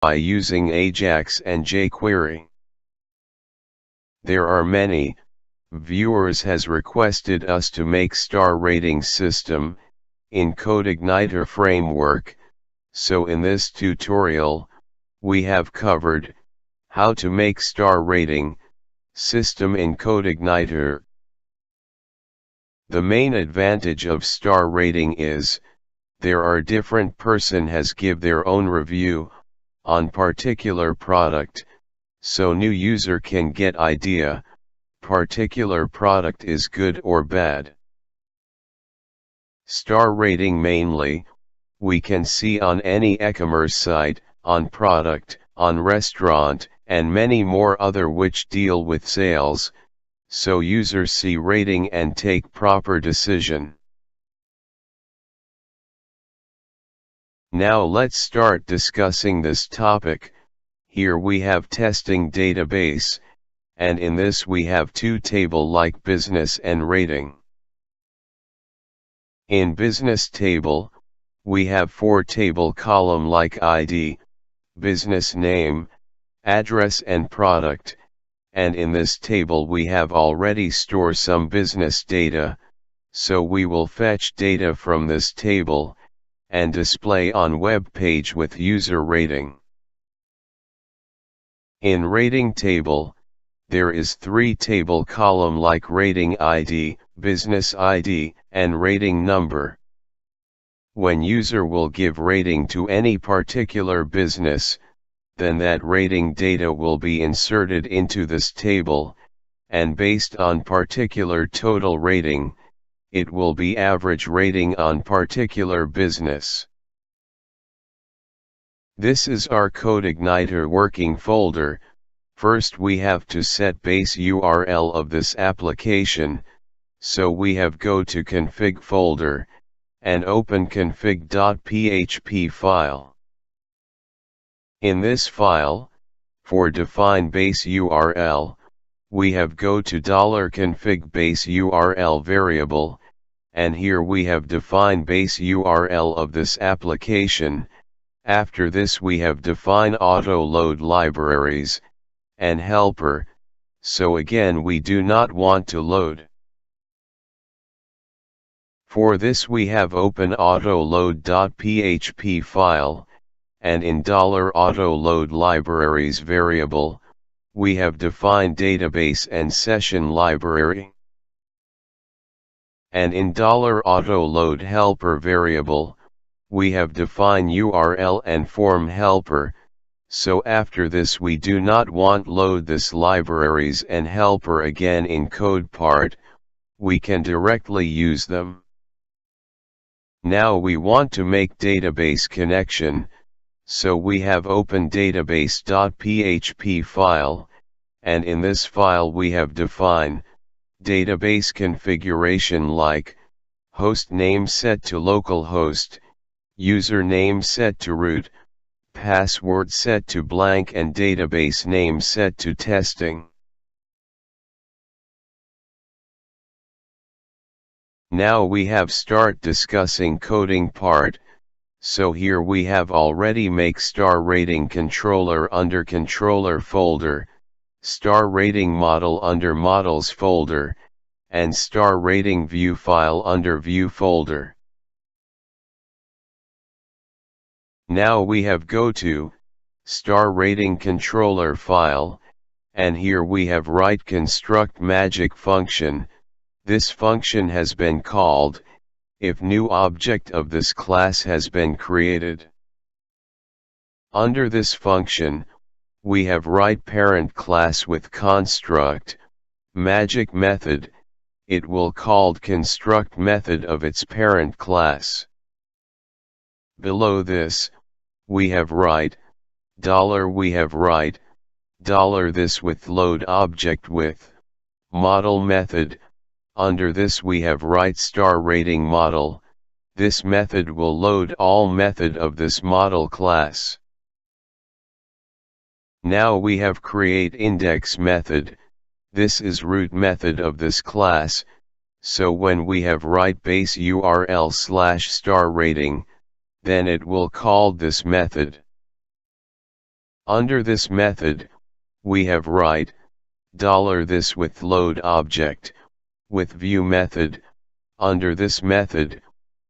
by using Ajax and jQuery. There are many viewers has requested us to make star rating system in Codeigniter framework, so in this tutorial, we have covered how to make star rating system in Codeigniter. The main advantage of star rating is, there are different person has give their own review on particular product, so new user can get idea, particular product is good or bad. Star rating mainly, we can see on any e-commerce site, on product, on restaurant, and many more other which deal with sales, so users see rating and take proper decision. Now let's start discussing this topic. Here we have testing database, and in this we have two table like business and rating. In business table, we have four table column like ID, business name, address and product, and in this table we have already stored some business data, so we will fetch data from this table, and display on web page with user rating. In rating table, there is three table column like rating ID, business ID, and rating number. When user will give rating to any particular business, then that rating data will be inserted into this table, and based on particular total rating, it will be average rating on particular business. This is our Codeigniter working folder. First we have to set base URL of this application, so we have go to config folder, and open config.php file. In this file, for define base URL, we have go to $config base URL variable, and here we have define base URL of this application. After this we have define auto load libraries, and helper, so again we do not want to load. For this we have open autoload.php file, and in $autoload libraries variable, we have defined database and session library. And in $autoload helper variable, we have defined URL and form helper, so after this we do not want load this libraries and helper again in code part, we can directly use them. Now we want to make database connection, so we have open database.php file, and in this file we have defined database configuration like host name set to localhost, username set to root, password set to blank and database name set to testing. Now we have start discussing coding part, so here we have already make star rating controller under controller folder, star rating model under models folder, and star rating view file under view folder. Now we have go to star rating controller file, and here we have write construct magic function. This function has been called if new object of this class has been created. Under this function, we have write parent class with construct magic method. It will called construct method of its parent class. Below this, we have write we have write this with load object with model method. Under this we have write star rating model. This method will load all method of this model class. Now we have create index method. This is root method of this class, so when we have write base URL / star rating, then it will call this method. Under this method, we have write $this with load object, with view method. Under this method,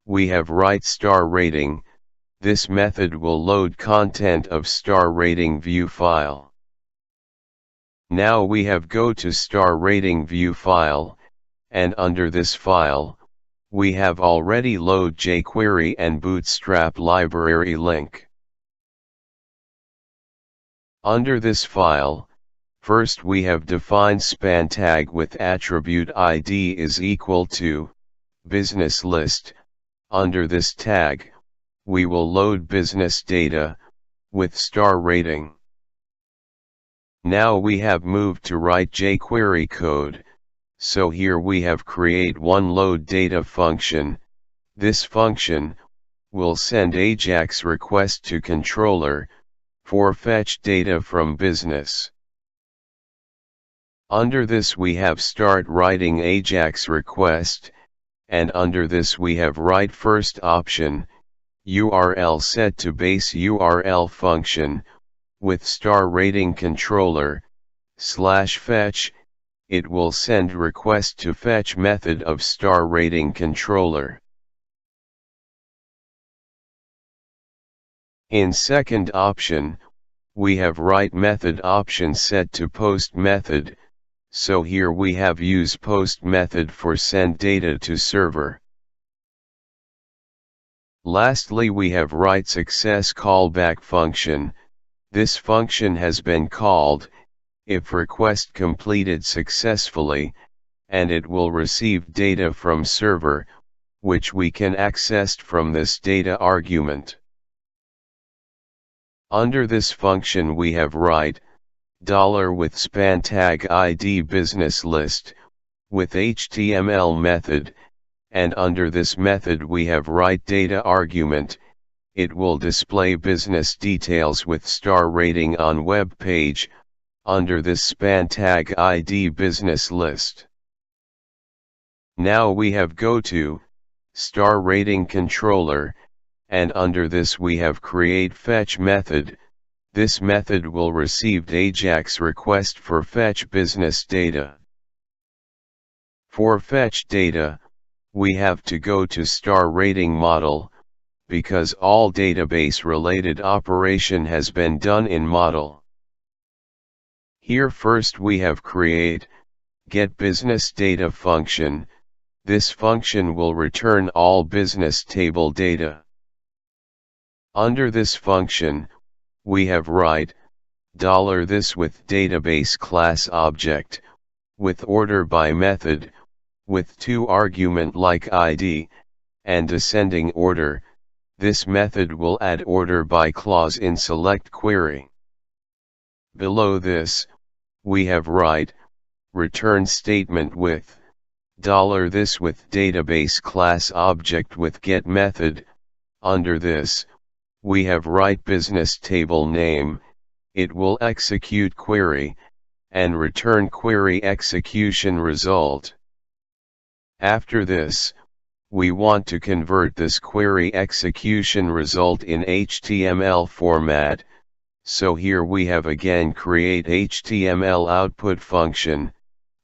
we have write star rating. This method will load content of star rating view file. Now we have go to star rating view file, and under this file, we have already load jQuery and Bootstrap library link. Under this file, first we have defined span tag with attribute ID is equal to business list. Under this tag, we will load business data with star rating. Now we have moved to write jQuery code, so here we have create one load data function. This function will send Ajax request to controller for fetch data from business. Under this we have start writing Ajax request, and under this we have write first option, URL set to base URL function, with star rating controller, /fetch, it will send request to fetch method of star rating controller. In second option, we have write method option set to post method, so here we have use post method for send data to server. Lastly we have write success callback function. This function has been called if request completed successfully, and it will receive data from server, which we can access from this data argument. Under this function we have write $with span tag ID business list, with HTML method, and under this method we have write data argument. It will display business details with star rating on web page, under this span tag ID business list. Now we have go to star rating controller, and under this we have create fetch method. This method will receive Ajax request for fetch business data. For fetch data, we have to go to star rating model, because all database related operation has been done in model. Here first we have create get business data function. This function will return all business table data. Under this function, we have write $this with database class object, with order by method, with two argument like ID, and descending order. This method will add order by clause in select query. Below this, we have write return statement with $this with database class object with get method. Under this, we have write business table name. It will execute query, and return query execution result. After this, we want to convert this query execution result in HTML format, so here we have again create HTML output function.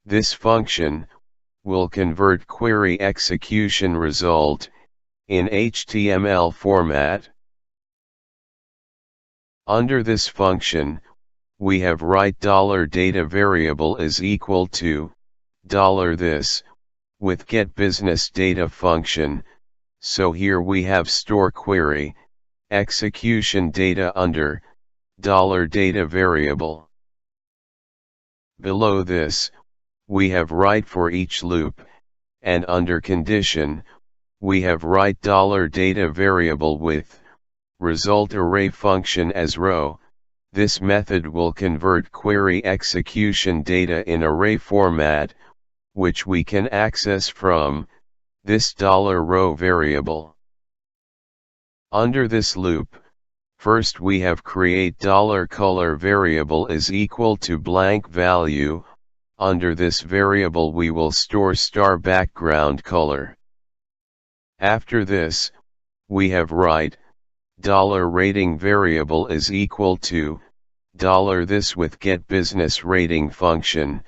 This function will convert query execution result in HTML format. Under this function, we have write $data variable is equal to $this with get business data function, so here we have store query execution data under $data variable. Below this, we have write for each loop, and under condition, we have write $data variable with result array function as row. This method will convert query execution data in array format, which we can access from this $row variable. Under this loop, first we have create $color variable is equal to blank value. Under this variable we will store star background color. After this, we have write $rating variable is equal to $this with getBusinessRating function,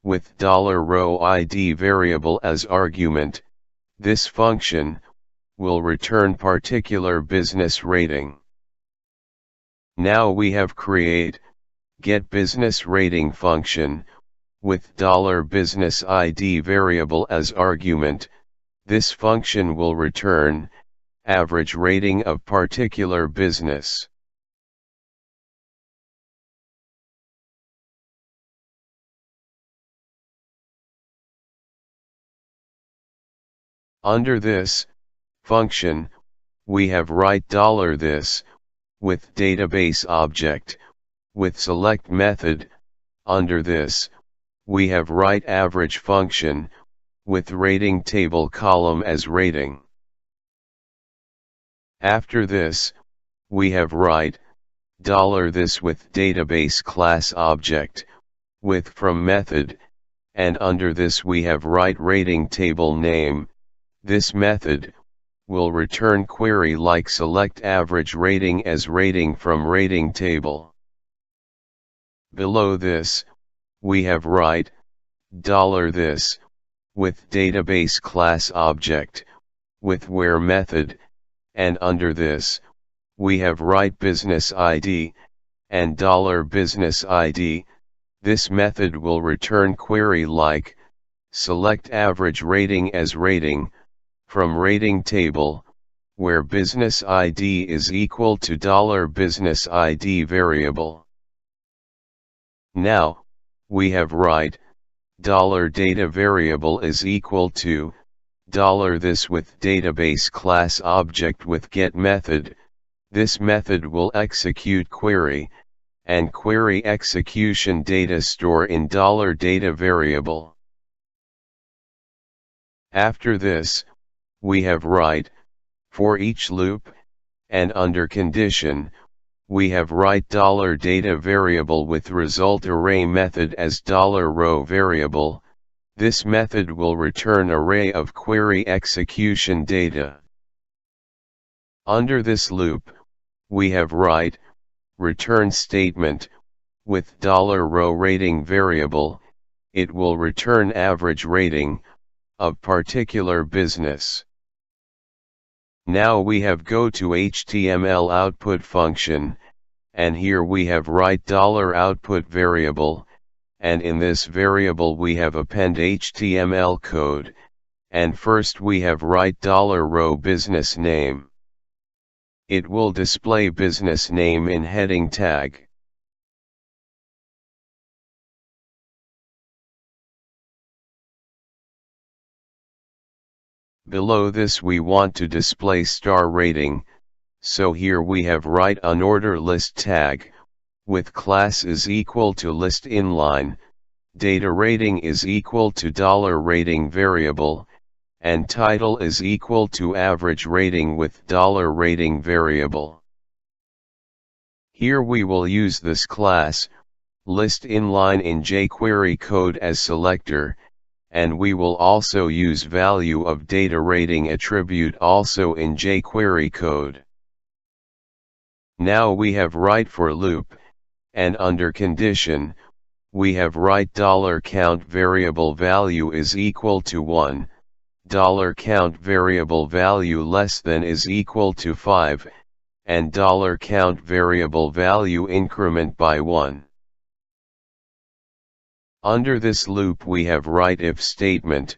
with $row ID variable as argument. This function will return particular business rating. Now we have create getBusinessRating function with $business ID variable as argument. This function will return average rating of particular business. Under this function, we have write $this with database object with select method. Under this, we have write average function with rating table column as rating. After this, we have write $this with database class object with from method, and under this we have write rating table name. This method will return query like select average rating as rating from rating table. Below this, we have write $this with database class object with where method, and under this, we have write business ID and $business ID. This method will return query like select average rating as rating from rating table, where business ID is equal to $business ID variable. Now, we have write $data variable is equal to $this with database class object with get method. This method will execute query, and query execution data store in $data variable. After this, we have write for each loop, and under condition, we have write $data variable with result array method as $row variable. This method will return array of query execution data. Under this loop, we have write return statement with $row rating variable. It will return average rating of particular business. Now we have go to HTML output function, and here we have write $output variable, and in this variable we have append HTML code, and first we have write $row business name. It will display business name in heading tag. Below this we want to display star rating, so here we have write unorder list tag, with class is equal to list inline, data rating is equal to $rating variable, and title is equal to average rating with $rating variable. Here we will use this class, list inline in jQuery code as selector, and we will also use value of data rating attribute also in jQuery code. Now we have write for loop, and under condition, we have write $count variable value is equal to 1, $count variable value less than is equal to 5, and $count variable value increment by 1. Under this loop we have write if statement,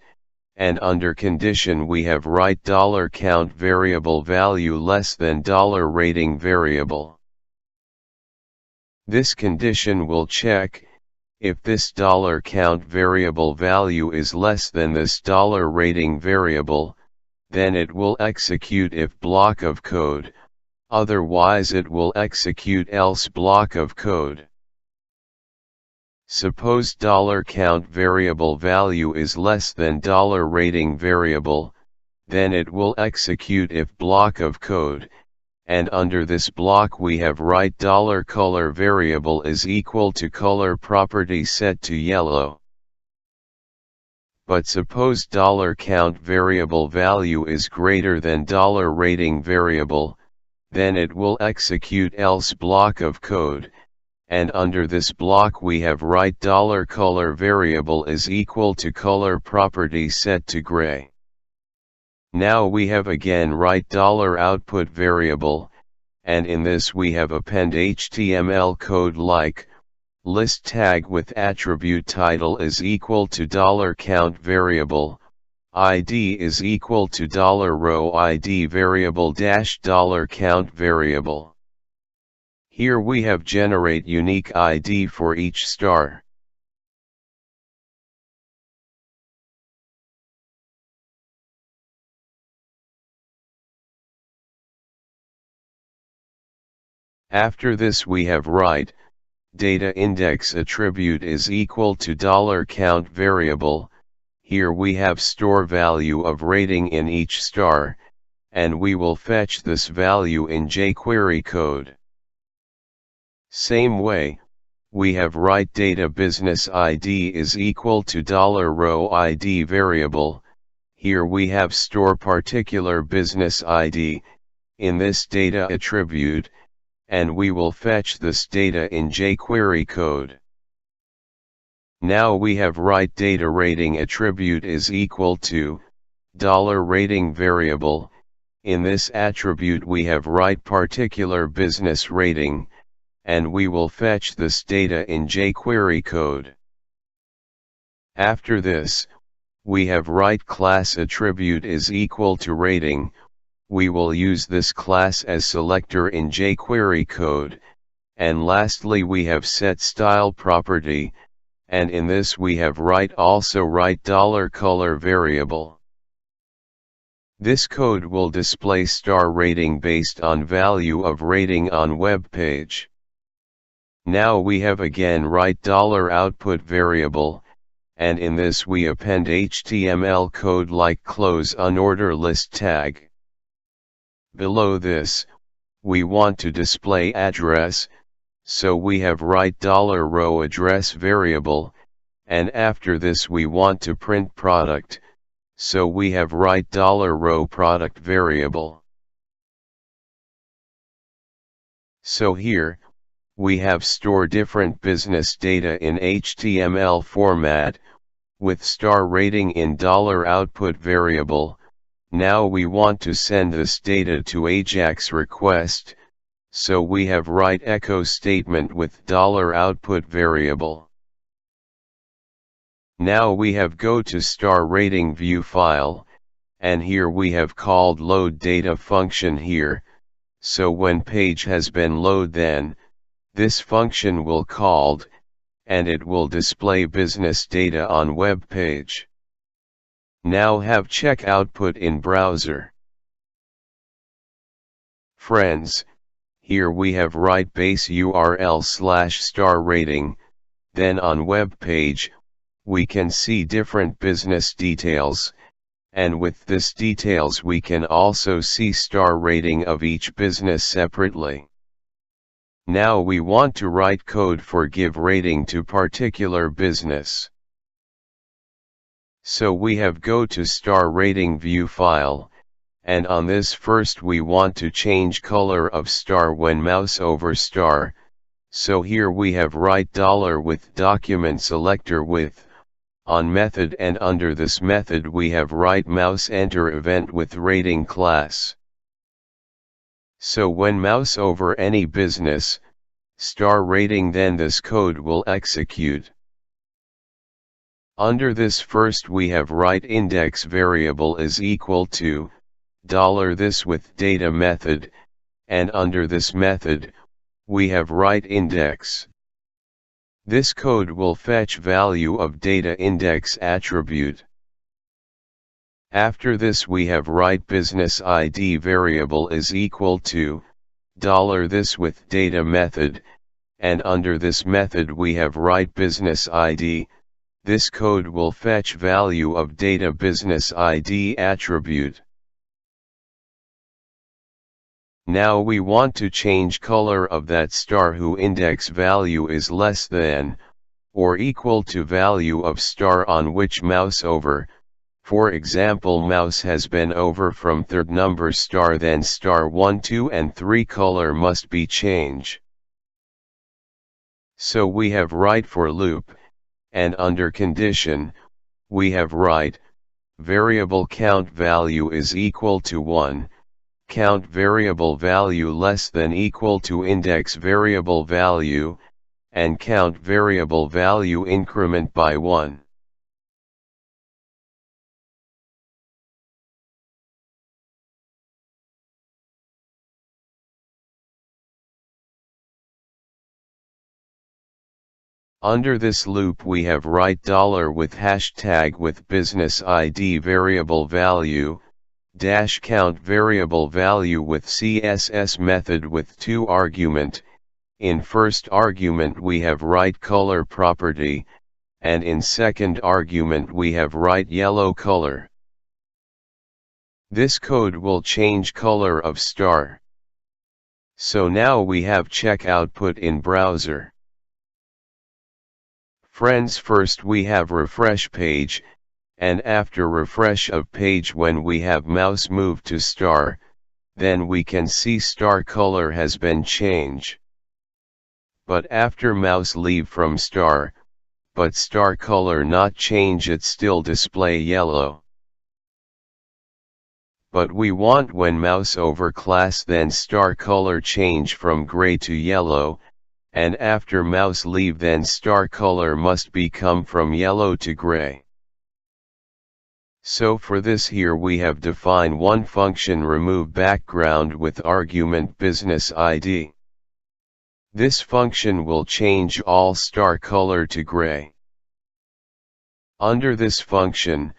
and under condition we have write $count variable value less than $rating variable. This condition will check, if this $count variable value is less than this $rating variable, then it will execute if block of code, otherwise it will execute else block of code. Suppose $count variable value is less than $rating variable, then it will execute if block of code, and under this block we have write $color variable is equal to color property set to yellow. But suppose $count variable value is greater than $rating variable, then it will execute else block of code, and under this block we have write $color variable is equal to color property set to gray. Now we have again write $output variable, and in this we have append HTML code like list tag with attribute title is equal to $count variable, ID is equal to $row ID variable dash $count variable. Here we have generate unique ID for each star. After this we have write data index attribute is equal to $count variable. Here we have store value of rating in each star, and we will fetch this value in jQuery code. Same way, we have write data business ID is equal to $row ID variable. Here we have store particular business ID in this data attribute, and we will fetch this data in jQuery code. Now we have write data rating attribute is equal to $rating variable. In this attribute we have write particular business rating, and we will fetch this data in jQuery code. After this, we have write class attribute is equal to rating. We will use this class as selector in jQuery code, and lastly we have set style property, and in this we have write $color variable. This code will display star rating based on value of rating on web page. Now we have again write $output variable, and in this we append HTML code like close unorder list tag. Below this, we want to display address, so we have write $row address variable, and after this we want to print product, so we have write $row product variable. So here, we have store different business data in HTML format, with star rating in $output variable. Now we want to send this data to Ajax request, so we have write echo statement with $output variable. Now we have go to star rating view file, and here we have called load data function here, so when page has been load then, this function will called, and it will display business data on web page. Now have check output in browser. Friends, here we have write base URL /star rating, then on web page, we can see different business details, and with this details we can also see star rating of each business separately. Now we want to write code for give rating to particular business. So we have go to star rating view file, and on this first we want to change color of star when mouse over star, so here we have write $with document selector with, on method, and under this method we have write mouse enter event with rating class. So when mouse over any business, star rating then this code will execute. Under this first we have write index variable is equal to $this with data method, and under this method, we have write index. This code will fetch value of data index attribute. After this we have write business ID variable is equal to $this with data method, and under this method we have write business ID. This code will fetch value of data business ID attribute. Now we want to change color of that star whose index value is less than, or equal to value of star on which mouse over. For example, mouse has been over from third number star, then star 1, 2 and 3 color must be changed. So we have write for loop, and under condition, we have write, variable count value is equal to 1, count variable value less than equal to index variable value, and count variable value increment by 1. Under this loop we have write $ with hashtag with business ID variable value, dash count variable value with CSS method with 2 argument. In first argument we have write color property, and in second argument we have write yellow color. This code will change color of star. So now we have check output in browser. Friends, first we have refresh page, and after refresh of page when we have mouse move to star, then we can see star color has been changed. But after mouse leave from star, but star color not change, it still display yellow. But we want when mouse over class then star color change from gray to yellow, and after mouse leave then star color must become from yellow to gray. So for this here we have defined one function remove background with argument business ID. This function will change all star color to gray. Under this function,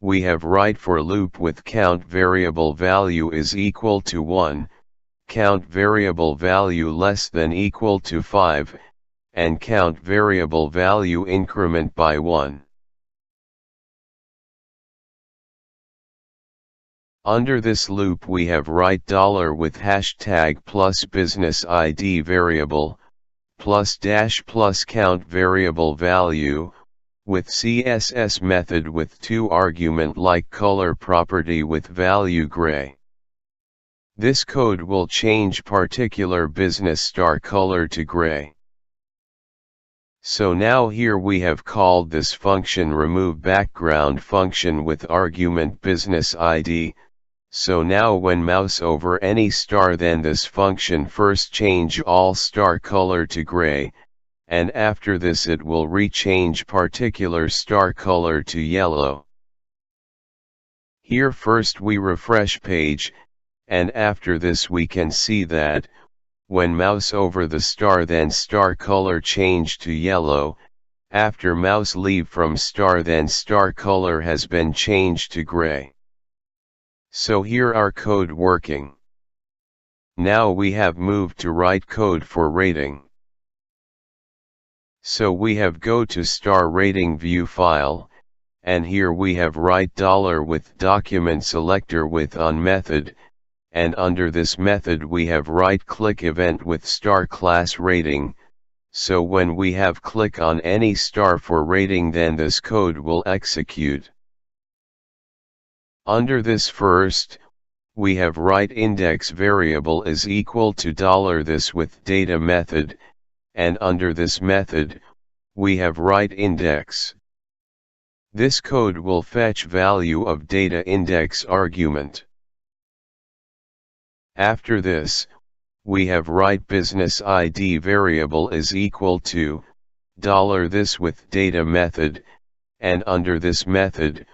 we have write for loop with count variable value is equal to 1, count variable value less than equal to 5, and count variable value increment by 1. Under this loop we have write $ with hashtag plus business ID variable, plus dash plus count variable value, with CSS method with 2 argument like color property with value gray. This code will change particular business star color to gray. So now here we have called this function remove background function with argument business ID. So now when mouse over any star then this function first change all star color to gray, and after this it will rechange particular star color to yellow. Here first we refresh page, and after this we can see that, when mouse over the star then star color change to yellow, after mouse leave from star then star color has been changed to gray. So here our code working. Now we have moved to write code for rating. So we have go to star rating view file, and here we have write $ with document selector with on method, and under this method we have write click event with star class rating, so when we have click on any star for rating then this code will execute. Under this first, we have write index variable is equal to $this with data method, and under this method, we have write index. This code will fetch value of data index argument. After this, we have write business ID variable is equal to $this with data method, and under this method,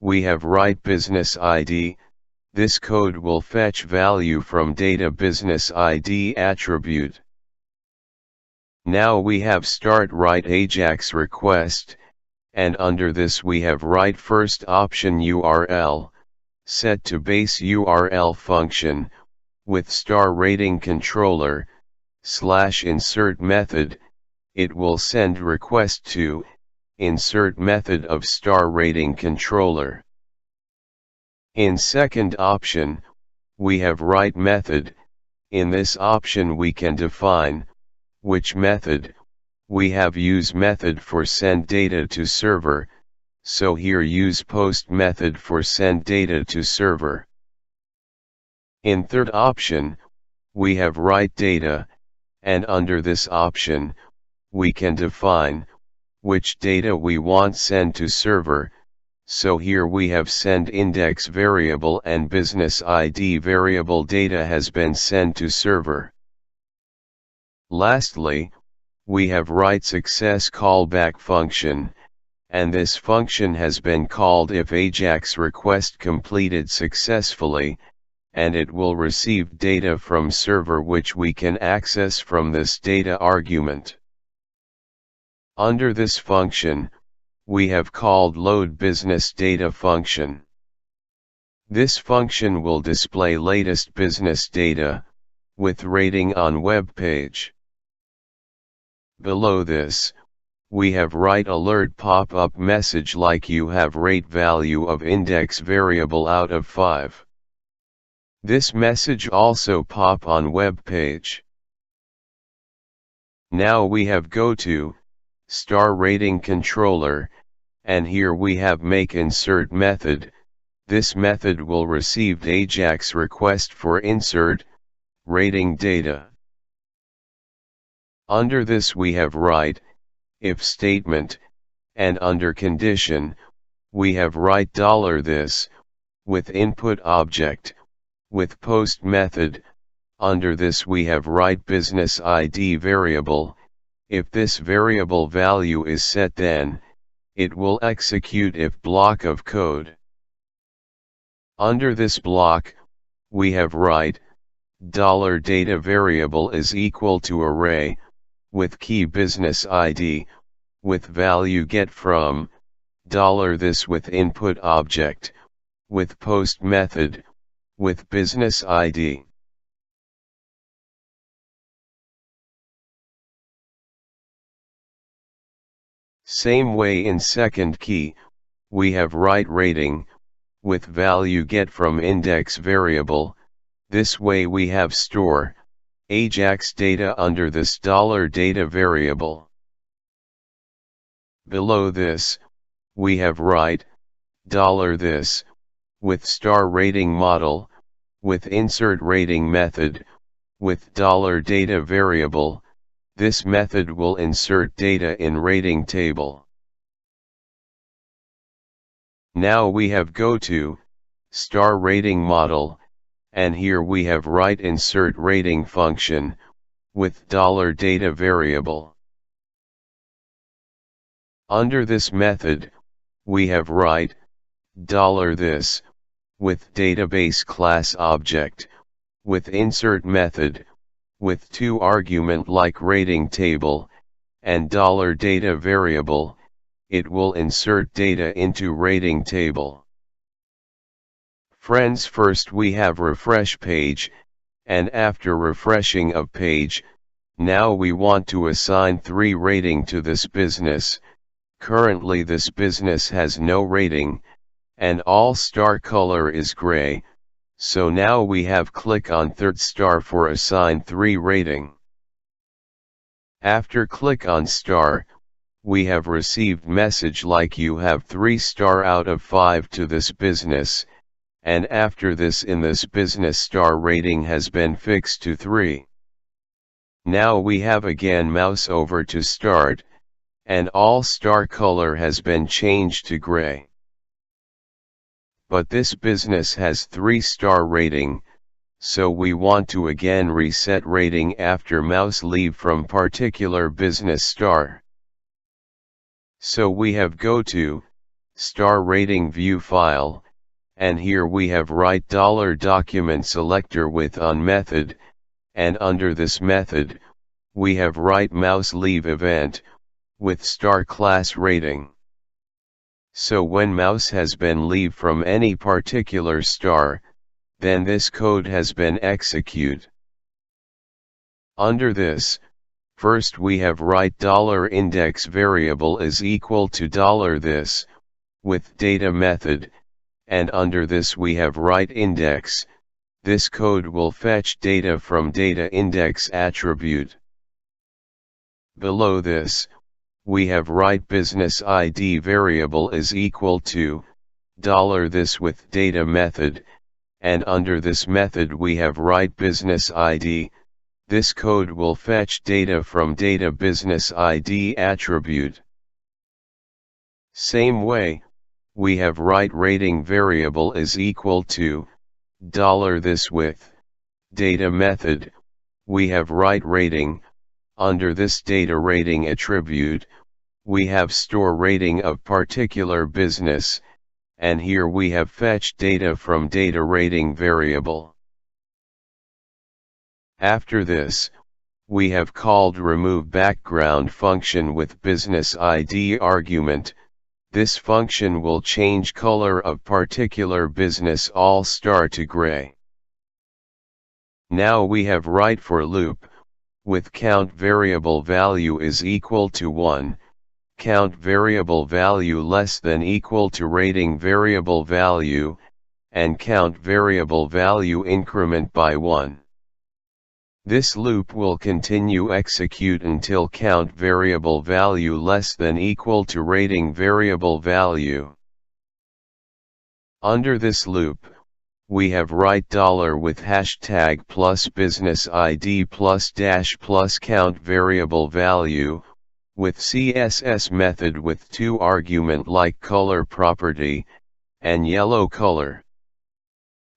we have write business ID. This code will fetch value from data business ID attribute. Now we have start write Ajax request, and under this we have write first option URL, set to base URL function, with star rating controller, /insert method, it will send request to, insert method of star rating controller. In second option, we have write method. In this option we can define, which method. We have use method for send data to server, so here use post method for send data to server. In third option, we have write data, and under this option, we can define which data we want send to server. So here we have send index variable and business ID variable data has been sent to server. Lastly, we have write success callback function, and this function has been called if Ajax request completed successfully, and it will receive data from server which we can access from this data argument. Under this function, we have called load business data function. This function will display latest business data, with rating on web page. Below this, we have write alert pop-up message like you have rate value of index variable out of 5. This message also pop on web page. Now we have go to star rating controller, and here we have make insert method. This method will receive Ajax request for insert rating data. Under this we have write if statement, and under condition, we have write $this, with input object, with post method. Under this we have write business ID variable. If this variable value is set, then it will execute if block of code. Under this block, we have write $data variable is equal to array, with key business ID, with value get from, $this with input object, with post method, with business ID. Same way in second key, we have write rating, with value get from index variable. This way we have store Ajax data under this $data variable. Below this, we have write $this, with star rating model, with insert rating method, with $data variable. This method will insert data in rating table. Now we have go to star rating model, and here we have write insert rating function, with $data variable. Under this method, we have write $this, with database class object, with insert method, with 2 argument like rating table, and $data variable. It will insert data into rating table. Friends, first we have refresh page, and after refreshing of page, now we want to assign 3 rating to this business. Currently this business has no rating, and all star color is gray, so now we have click on third star for assign 3 rating. After click on star, we have received message like you have 3 star out of 5 to this business, and after this in this business star rating has been fixed to 3. Now we have again mouse over to start, and all star color has been changed to gray. But this business has 3 star rating, so we want to again reset rating after mouse leave from particular business star. So we have go to star rating view file, and here we have write $document selector with on method, and under this method, we have write mouse leave event, with star class rating. So when mouse has been leave from any particular star, then this code has been execute. Under this, first we have write $index variable is equal to $this, with data method, and under this we have write index. This code will fetch data from data index attribute. Below this, we have write business ID variable is equal to $this with data method, and under this method we have write business ID. this code will fetch data from data business ID attribute. Same way, we have write rating variable is equal to $this with data method. We have write rating. Under this data rating attribute, we have store rating of particular business, and here we have fetched data from data rating variable. After this, we have called remove background function with business ID argument. This function will change color of particular business all star to gray. Now we have write for loop, with count variable value is equal to 1, count variable value less than equal to rating variable value, and count variable value increment by 1. This loop will continue execute until count variable value less than equal to rating variable value. Under this loop, we have write $with hashtag plus business ID plus dash plus count variable value, with CSS method with 2 argument like color property, and yellow color.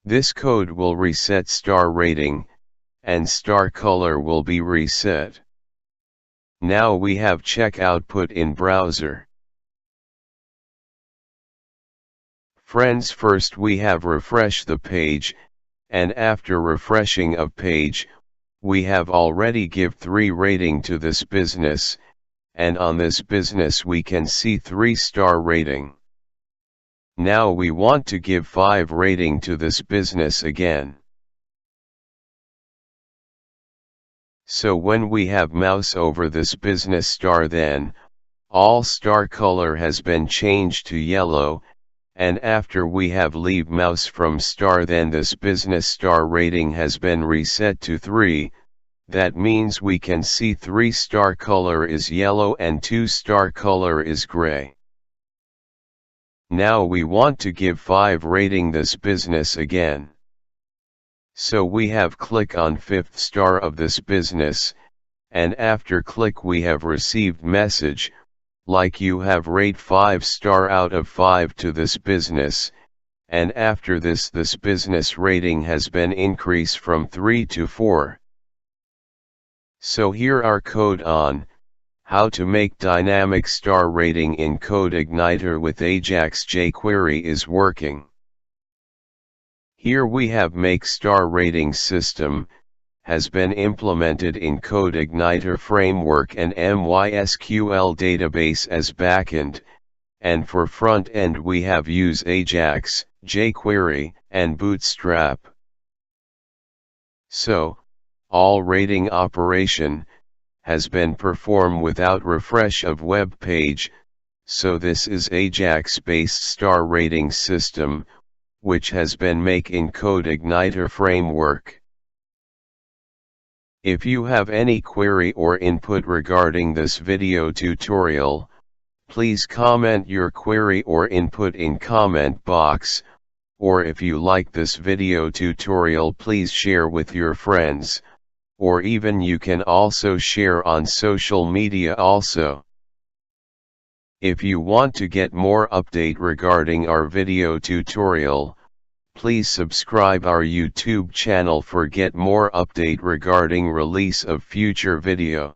This code will reset star rating, and star color will be reset. Now we have check output in browser. Friends, first we have refresh the page, and after refreshing of page, we have already give 3 rating to this business, and on this business we can see 3-star rating. Now we want to give 5 rating to this business again. So when we have mouse over this business star, then all star color has been changed to yellow, and after we have leave mouse from star, then this business star rating has been reset to 3, that means we can see 3-star color is yellow and 2-star color is gray. Now we want to give 5 rating this business again. So we have click on 5th star of this business, and after click we have received message, like you have rate 5-star out of 5 to this business, and after this business rating has been increased from 3 to 4. So here our code on how to make dynamic star rating in Codeigniter with Ajax jQuery is working. Here we have make star rating system, has been implemented in Codeigniter framework and MySQL database as backend, and for front end we have use Ajax, jQuery, and Bootstrap. So, all rating operation has been performed without refresh of web page, so this is Ajax-based star rating system, which has been make in Codeigniter framework. If you have any query or input regarding this video tutorial, please comment your query or input in comment box, or if you like this video tutorial, please share with your friends, or even you can also share on social media also. If you want to get more update regarding our video tutorial, please subscribe our YouTube channel for get more update regarding release of future video.